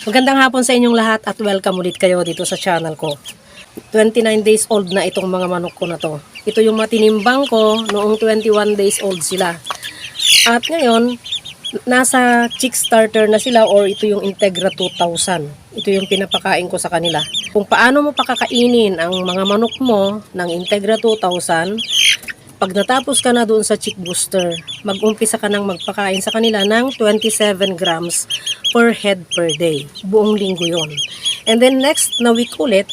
Magandang hapon sa inyong lahat at welcome ulit kayo dito sa channel ko. 29 days old na itong mga manok ko na to. Ito yung matinimbang ko noong 21 days old sila. At ngayon, nasa chick starter na sila or ito yung Integra 2000. Ito yung pinapakain ko sa kanila. Kung paano mo pakakainin ang mga manok mo ng Integra 2000, pag natapos ka na doon sa chick booster, mag-umpisa ka nang magpakain sa kanila ng 27 grams per head per day. Buong linggo yon. And then next na week ulit,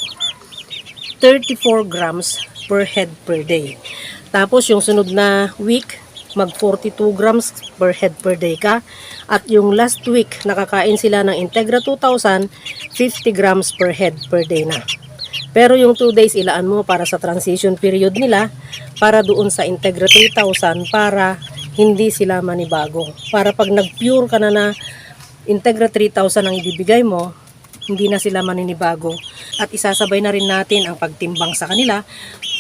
34 grams per head per day. Tapos yung sunod na week, mag 42 grams per head per day ka. At yung last week, nakakain sila ng Integra 2000, 50 grams per head per day na. Pero yung 2 days ilaan mo para sa transition period nila, para doon sa Integra 3000 para hindi sila manibago. Para pag nag-pure ka na na Integra 3000 ang ibibigay mo, hindi na sila maninibago. At isasabay na rin natin ang pagtimbang sa kanila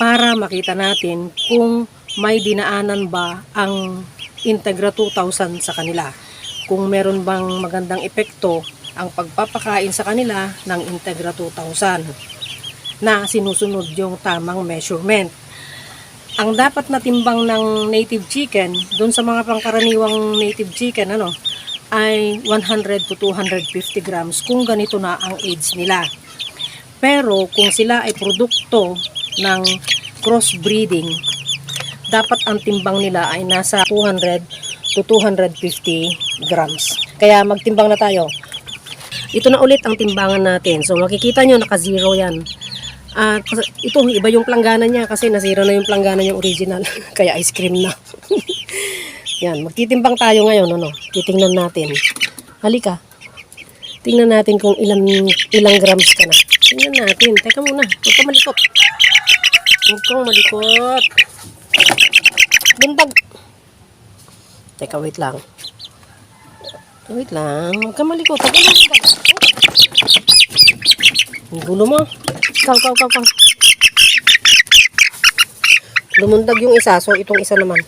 para makita natin kung may dinaanan ba ang Integra 2000 sa kanila. Kung meron bang magandang epekto ang pagpapakain sa kanila ng Integra 2000 na sinusunod yung tamang measurement. Ang dapat na timbang ng native chicken, dun sa mga pangkaraniwang native chicken, ay 100 to 250 grams kung ganito na ang age nila. Pero kung sila ay produkto ng crossbreeding, dapat ang timbang nila ay nasa 200 to 250 grams. Kaya magtimbang na tayo. Ito na ulit ang timbangan natin. So makikita nyo naka-zero yan. At ito, iba yung planggana niya kasi nasira na yung planggana niyang original. Kaya ice cream na. Yan, magtitimbang tayo ngayon. Titingnan natin. Halika. Tingnan natin kung ilang grams ka na. Tingnan natin. Teka muna. Huwag kang malikot. Huwag kang malikot. Bundag. Teka, wait lang. Wait lang. Huwag kang malikot. Huwag kang malikot. Ang gulo mo. Kaw. Lumundag yung isa, so itong isa naman.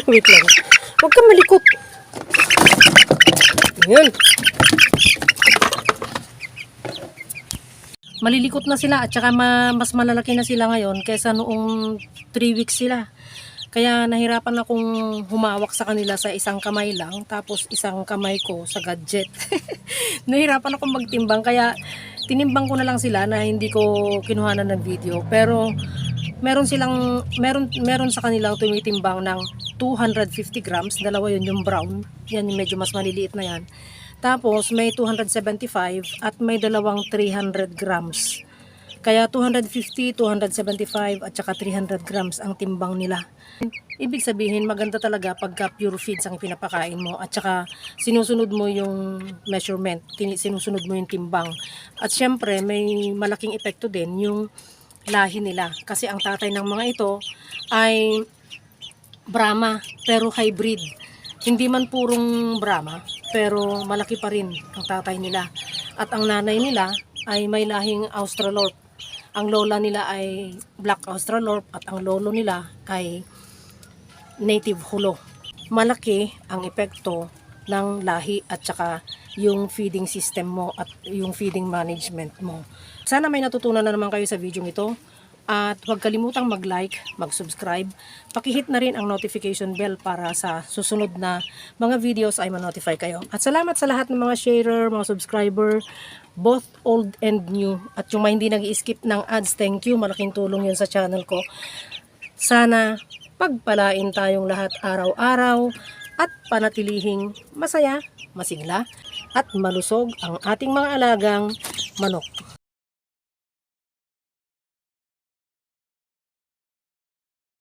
Wait lang. Huwag kang malikot. Ayan. Malilikot na sila at saka mas malalaki na sila ngayon kaysa noong 3 weeks sila. Kaya nahirapan akong humawak sa kanila sa isang kamay lang, tapos isang kamay ko sa gadget. Nahirapan akong magtimbang, kaya tinimbang ko na lang sila na hindi ko kinuhanan ng video. Pero meron sa kanilang tumitimbang ng 250 grams, dalawa yun yung brown. Yan yung medyo mas maliliit na yan. Tapos may 275 at may dalawang 300 grams. Kaya 250, 275 at saka 300 grams ang timbang nila. Ibig sabihin maganda talaga pagka pure feeds ang pinapakain mo at saka sinusunod mo yung measurement, sinusunod mo yung timbang. At syempre may malaking epekto din yung lahi nila kasi ang tatay ng mga ito ay Brahma pero hybrid. Hindi man purong Brahma pero malaki pa rin ang tatay nila. At ang nanay nila ay may lahing Australorp. Ang lola nila ay Black Australorp at ang lolo nila ay Native Hulo. Malaki ang epekto ng lahi at saka yung feeding system mo at yung feeding management mo. Sana may natutunan na naman kayo sa video ito. At huwag kalimutang mag-like, mag-subscribe. Pakihit na rin ang notification bell para sa susunod na mga videos ay ma-notify kayo. At salamat sa lahat ng mga sharer, mga subscriber, both old and new. At yung mga hindi nag-i-skip ng ads, thank you. Malaking tulong yun sa channel ko. Sana pagpalain tayong lahat araw-araw at panatilihing masaya, masigla at malusog ang ating mga alagang manok.